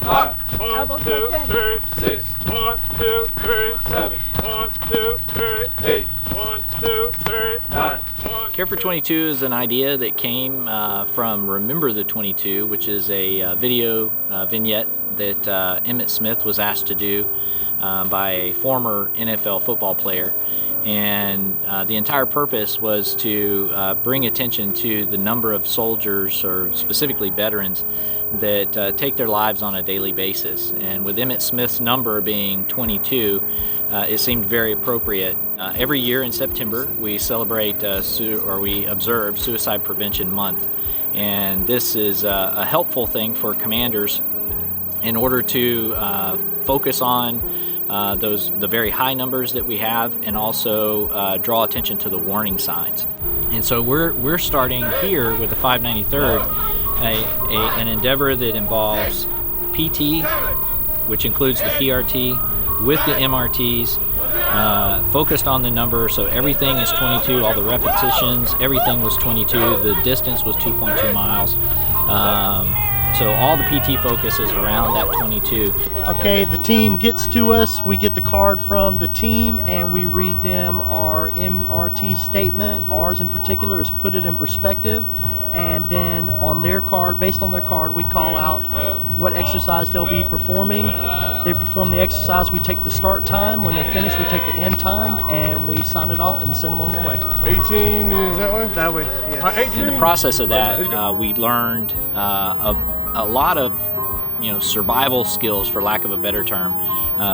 1, 2, 3, 6. 1, 2, 3, 7. 1, 2, 3, 8. 1, 2, 3, 9. Care for 22 is an idea that came from Remember the 22, which is a video vignette that Emmitt Smith was asked to do by a former NFL football player. And the entire purpose was to bring attention to the number of soldiers, or specifically veterans, that take their lives on a daily basis. And with Emmitt Smith's number being 22, it seemed very appropriate. Every year in September, we celebrate we observe Suicide Prevention Month. And this is a helpful thing for commanders in order to focus on the very high numbers that we have, and also draw attention to the warning signs. And so we're starting here with the 593rd, an endeavor that involves PT, which includes the PRT, with the MRTs, focused on the number, so everything is 22, all the repetitions, everything was 22, the distance was 2.2 miles. So all the PT focus is around that 22. Okay, the team gets to us, we get the card from the team, and we read them our MRT statement. Ours in particular is put it in perspective, and then on their card, based on their card, we call out what exercise they'll be performing. They perform the exercise, we take the start time. When they're finished, we take the end time, and we sign it off and send them on their way. 18 is that way? That way, yeah. In the process of that, we learned a lot of survival skills, for lack of a better term,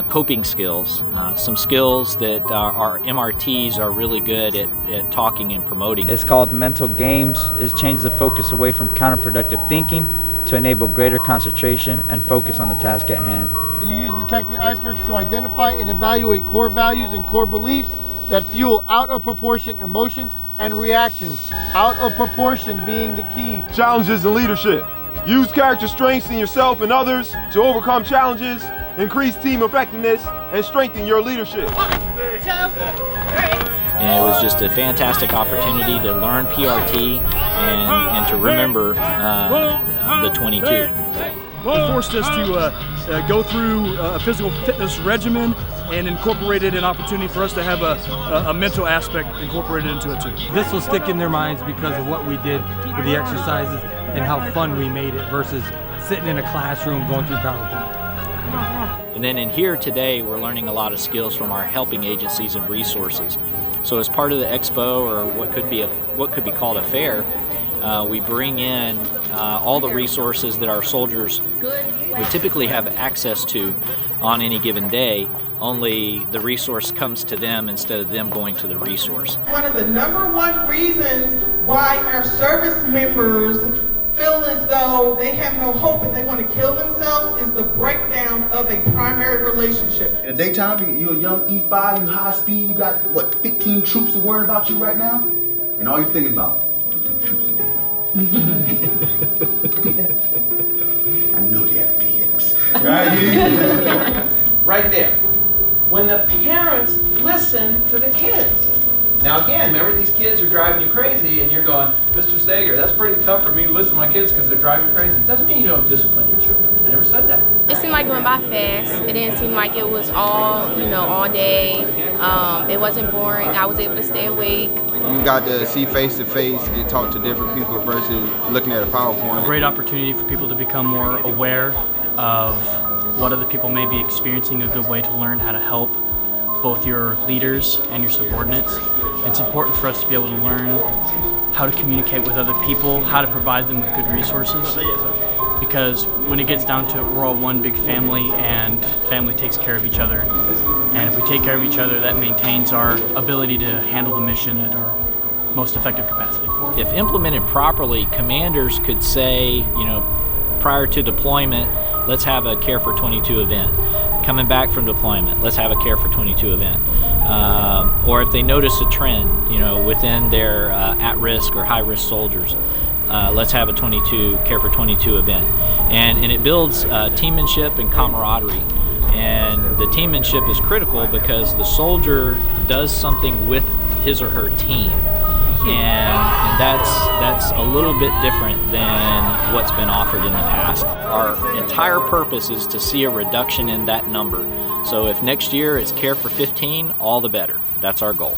coping skills, some skills that our MRTs are really good at talking and promoting. It's called mental games. It changes the focus away from counterproductive thinking to enable greater concentration and focus on the task at hand. You use detecting icebergs to identify and evaluate core values and core beliefs that fuel out of proportion emotions and reactions. Out of proportion being the key. Challenges and leadership. Use character strengths in yourself and others to overcome challenges, increase team effectiveness, and strengthen your leadership. 1, 2, 3. And it was just a fantastic opportunity to learn PRT and to remember the 22. It forced us to go through a physical fitness regimen and incorporated an opportunity for us to have a mental aspect incorporated into it too. This will stick in their minds because of what we did with the exercises and how fun we made it versus sitting in a classroom going through PowerPoint. And then in here today, we're learning a lot of skills from our helping agencies and resources. So as part of the expo, or what could be called a fair, we bring in all the resources that our soldiers would typically have access to on any given day, only the resource comes to them instead of them going to the resource. One of the #1 reasons why our service members feel as though they have no hope and they want to kill themselves is the breakdown of a primary relationship. In the daytime, you're a young E5, you high speed, you got, 15 troops worried about you right now? And all you're thinking about, put them troops in there. I know they have PX. Right? Right there. When the parents listen to the kids. Now again, remember, these kids are driving you crazy and you're going, Mr. Stager, that's pretty tough for me to listen to my kids because they're driving me crazy. It doesn't mean you don't discipline your children. I never said that. It seemed like it went by fast. It didn't seem like it was all day. It wasn't boring. I was able to stay awake. You got to see face to face and talk to different people versus looking at a PowerPoint. A great opportunity for people to become more aware of what other people may be experiencing, a good way to learn how to help both your leaders and your subordinates. It's important for us to be able to learn how to communicate with other people, how to provide them with good resources, because when it gets down to it, we're all one big family, and family takes care of each other. And if we take care of each other, that maintains our ability to handle the mission at our most effective capacity. If implemented properly, commanders could say, prior to deployment, let's have a Care for 22 event. Coming back from deployment, let's have a Care for 22 event. Or if they notice a trend, within their at-risk or high-risk soldiers, let's have a Care for 22 event. And it builds teammanship and camaraderie. And the teammanship is critical because the soldier does something with his or her team. and that's a little bit different than what's been offered in the past. Our entire purpose is to see a reduction in that number. So if next year it's care for 15, all the better. That's our goal.